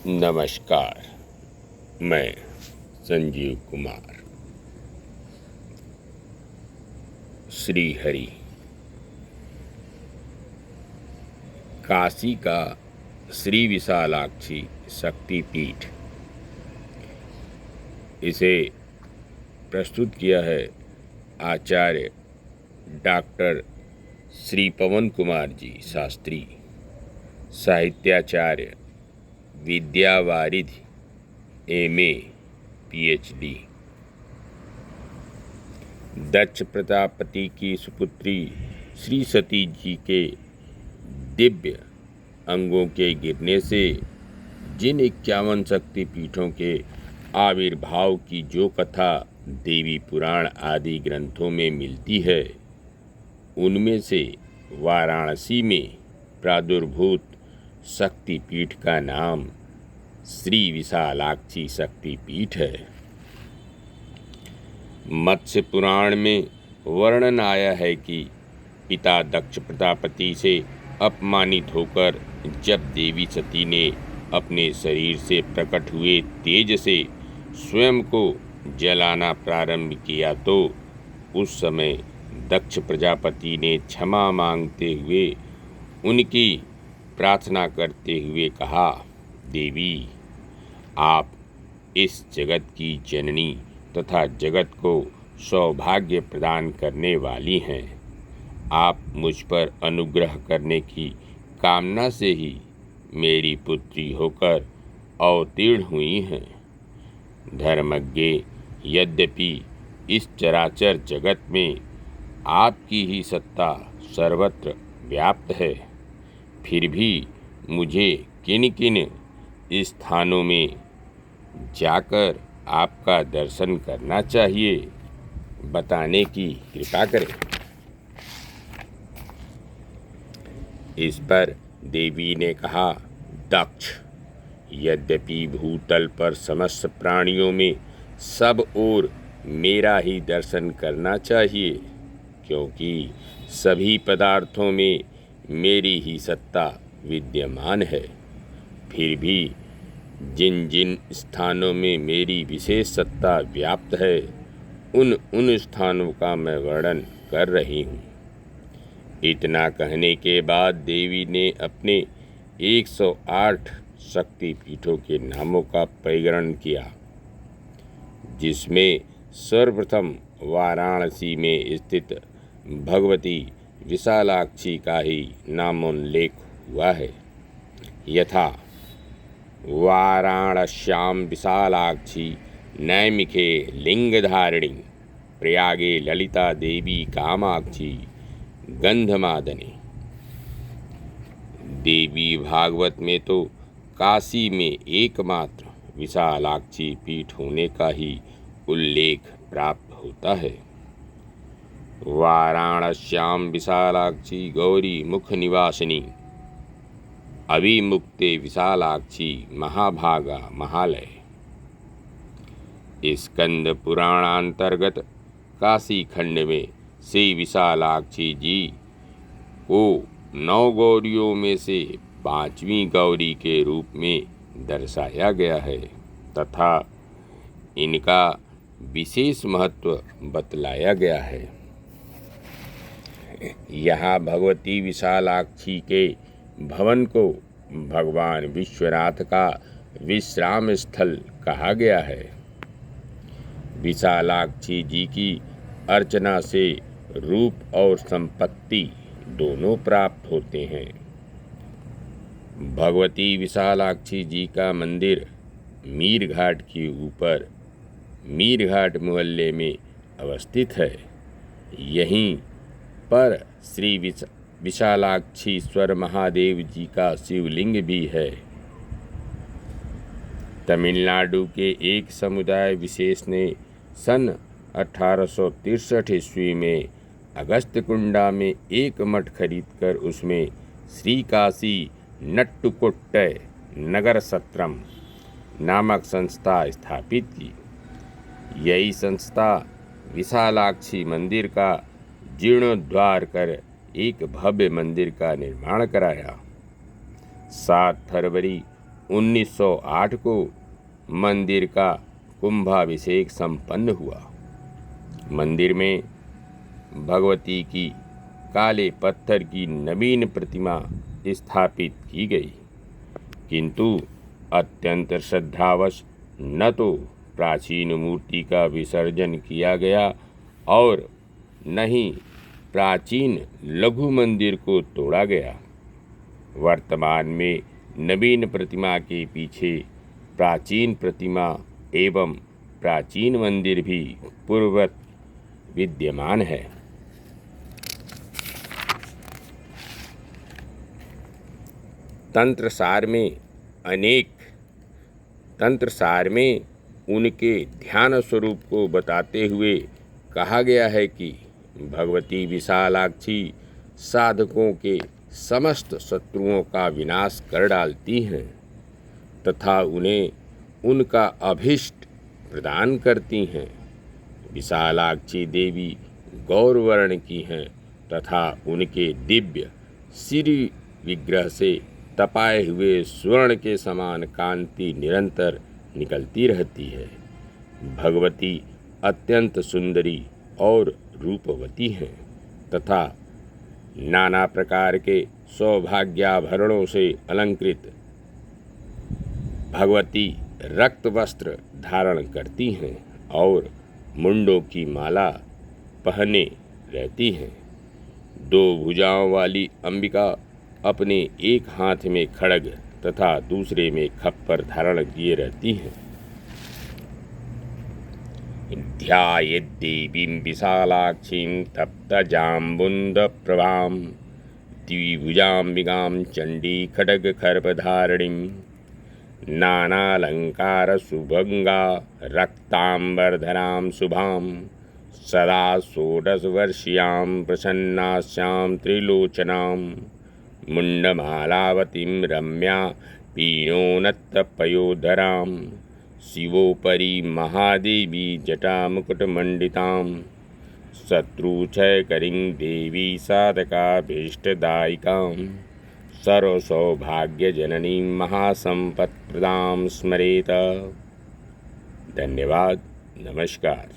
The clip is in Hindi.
नमस्कार। मैं संजीव कुमार। श्री हरि काशी का श्री विशालाक्षी शक्तिपीठ, इसे प्रस्तुत किया है आचार्य doctor Shri Pawan Kumar ji Shastri, साहित्याचार्य, विद्यावारिधि, MA, PhD। दक्ष प्रजापति की सुपुत्री श्री सती जी के दिव्य अंगों के गिरने से जिन 51 शक्तिपीठों के आविर्भाव की जो कथा देवी पुराण आदि ग्रंथों में मिलती है, उनमें से वाराणसी में प्रादुर्भूत शक्तिपीठ का नाम श्री विशालाक्षी शक्तिपीठ है। मत्स्य पुराण में वर्णन आया है कि पिता दक्ष प्रजापति से अपमानित होकर जब देवी सती ने अपने शरीर से प्रकट हुए तेज से स्वयं को जलाना प्रारंभ किया, तो उस समय दक्ष प्रजापति ने क्षमा मांगते हुए उनकी प्रार्थना करते हुए कहा, देवी, आप इस जगत की जननी तथा जगत को सौभाग्य प्रदान करने वाली हैं। आप मुझ पर अनुग्रह करने की कामना से ही मेरी पुत्री होकर अवतीर्ण हुई हैं। धर्मज्ञ, यद्यपि इस चराचर जगत में आपकी ही सत्ता सर्वत्र व्याप्त है, फिर भी मुझे किन किन स्थानों में जाकर आपका दर्शन करना चाहिए, बताने की कृपा करें। इस पर देवी ने कहा, दक्ष, यद्यपि भूतल पर समस्त प्राणियों में सब ओर मेरा ही दर्शन करना चाहिए, क्योंकि सभी पदार्थों में मेरी ही सत्ता विद्यमान है। फिर भी जिन जिन स्थानों में मेरी विशेष सत्ता व्याप्त है, उन स्थानों का मैं वर्णन कर रही हूँ। इतना कहने के बाद देवी ने अपने 108 शक्तिपीठों के नामों का परिगणन किया, जिसमें सर्वप्रथम वाराणसी में स्थित भगवती विशालाक्षी का ही नामोल्लेख हुआ है। यथा वाराणस्यां विशालाक्षी नैमिखे लिंगधारिणी, प्रयागे ललिता देवी कामाक्षी गंधमादने। देवी भागवत में तो काशी में एकमात्र विशालाक्षी पीठ होने का ही उल्लेख प्राप्त होता है। वाराणस्यां विशालाक्षी गौरी मुख निवासिनी, अविमुक्ते विशालाक्षी महाभागा महालय। स्कंद पुराणांतर्गत काशी खंड में श्री विशालाक्षी जी को 9 गौरियों में से 5वीं गौरी के रूप में दर्शाया गया है तथा इनका विशेष महत्व बतलाया गया है। यहाँ भगवती विशालाक्षी के भवन को भगवान विश्वनाथ का विश्राम स्थल कहा गया है। विशालाक्षी जी की अर्चना से रूप और संपत्ति दोनों प्राप्त होते हैं। भगवती विशालाक्षी जी का मंदिर मीर घाट के ऊपर मीर घाट मोहल्ले में अवस्थित है। यहीं पर श्री विशालाक्षीश्वर महादेव जी का शिवलिंग भी है। तमिलनाडु के एक समुदाय विशेष ने सन 1863 ईस्वी में अगस्त्यकुंडा में एक मठ खरीदकर उसमें श्री काशी नट्टुकोट्टय नगर सत्रम नामक संस्था स्थापित की। यही संस्था विशालाक्षी मंदिर का जीर्णोद्धार कर एक भव्य मंदिर का निर्माण कराया। 7 फरवरी 1908 को मंदिर का कुंभाभिषेक संपन्न हुआ। मंदिर में भगवती की काले पत्थर की नवीन प्रतिमा स्थापित की गई, किंतु अत्यंत श्रद्धावश न तो प्राचीन मूर्ति का विसर्जन किया गया और न ही प्राचीन लघु मंदिर को तोड़ा गया। वर्तमान में नवीन प्रतिमा के पीछे प्राचीन प्रतिमा एवं प्राचीन मंदिर भी पूर्ववत विद्यमान है। तंत्रसार में उनके ध्यान स्वरूप को बताते हुए कहा गया है कि भगवती विशालाक्षी साधकों के समस्त शत्रुओं का विनाश कर डालती हैं तथा उन्हें उनका अभीष्ट प्रदान करती हैं। विशालाक्षी देवी गौरवर्ण की हैं तथा उनके दिव्य श्री विग्रह से तपाए हुए स्वर्ण के समान कांति निरंतर निकलती रहती है। भगवती अत्यंत सुंदरी और रूपवती हैं तथा नाना प्रकार के सौभाग्याभरणों से अलंकृत भगवती रक्त वस्त्र धारण करती हैं और मुंडों की माला पहने रहती हैं। 2 भुजाओं वाली अंबिका अपने एक हाथ में खड्ग तथा दूसरे में खप्पर धारण किए रहती हैं। ध्यायेद्देवीं विशालाक्षीं तप्तजाम्बुन्दप्रभां द्विभुजाम्बिकां चण्डी खड्गखर्पधारिणीं नानालङ्कारसुभङ्गा रक्ताम्बरधरां शुभां सदा षोडशवर्षीयां प्रसन्नास्यां त्रिलोचनां मुण्डमालावतीं रम्या पीनोन्नतपयोधरां शिवोपरि महादेवी जटामुकुटमण्डितां शत्रुक्षयकरीं देवी साधकाभीष्टदायिकां सर्वसौभाग्यजननीं महासम्पत्प्रदां स्मरेत। धन्यवाद। नमस्कार।